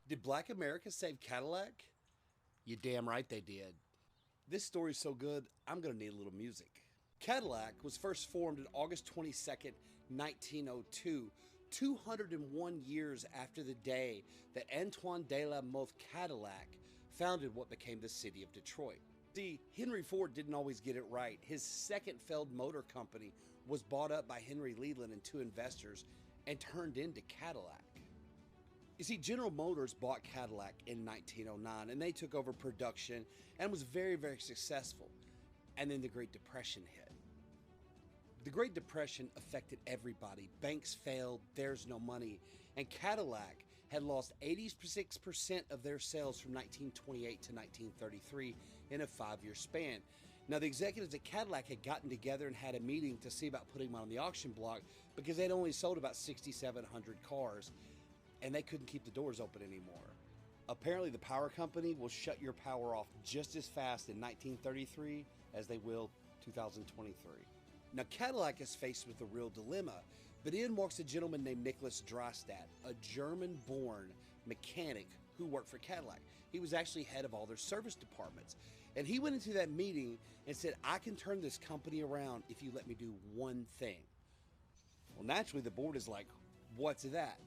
Did Black America save Cadillac? You damn right they did. This story's so good, I'm gonna need a little music. Cadillac was first formed on August 22nd, 1902, 201 years after the day that Antoine de la Mothe Cadillac founded what became the city of Detroit. See, Henry Ford didn't always get it right. His second failed motor company was bought up by Henry Leland and two investors and turned into Cadillac. You see, General Motors bought Cadillac in 1909 and they took over production and was very successful. And then the Great Depression hit. The Great Depression affected everybody. Banks failed, there's no money, and Cadillac had lost 86% of their sales from 1928 to 1933 in a 5-year span. Now, the executives at Cadillac had gotten together and had a meeting to see about putting them on the auction block because they'd only sold about 6,700 cars and they couldn't keep the doors open anymore. Apparently, the power company will shut your power off just as fast in 1933 as they will 2023. Now, Cadillac is faced with a real dilemma, but in walks a gentleman named Nicholas Drostad, a German-born mechanic who worked for Cadillac. He was actually head of all their service departments. And he went into that meeting and said, I can turn this company around if you let me do one thing. Well, naturally, the board is like, what's that?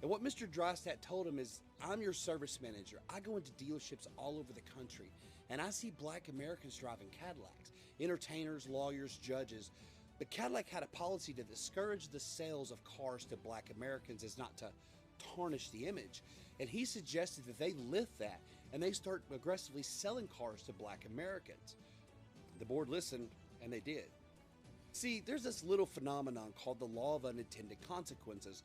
And what Mr. Drostad told him is, I'm your service manager. I go into dealerships all over the country, and I see Black Americans driving Cadillacs, entertainers, lawyers, judges. But Cadillac had a policy to discourage the sales of cars to Black Americans as not to tarnish the image. And he suggested that they lift that and they start aggressively selling cars to Black Americans. The board listened, and they did. See, there's this little phenomenon called the law of unintended consequences.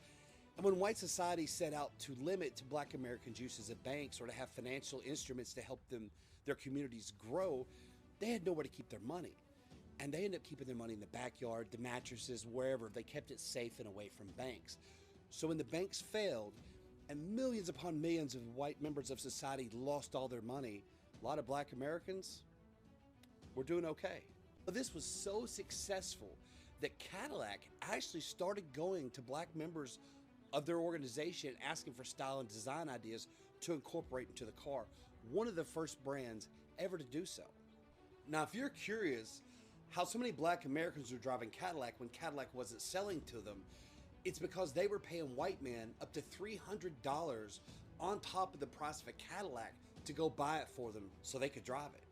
And when white society set out to limit Black Americans' uses of banks or to have financial instruments to help their communities grow, they had nowhere to keep their money. And they ended up keeping their money in the backyard, the mattresses, wherever. They kept it safe and away from banks. So when the banks failed and millions upon millions of white members of society lost all their money, a lot of Black Americans were doing okay. But this was so successful that Cadillac actually started going to Black members of their organization asking for style and design ideas to incorporate into the car. One of the first brands ever to do so. Now, if you're curious how so many Black Americans were driving Cadillac when Cadillac wasn't selling to them, it's because they were paying white men up to $300 on top of the price of a Cadillac to go buy it for them so they could drive it.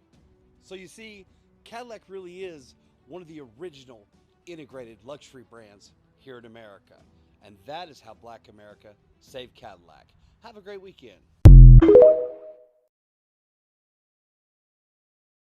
So you see, Cadillac really is one of the original integrated luxury brands here in America. And that is how Black America saved Cadillac. Have a great weekend.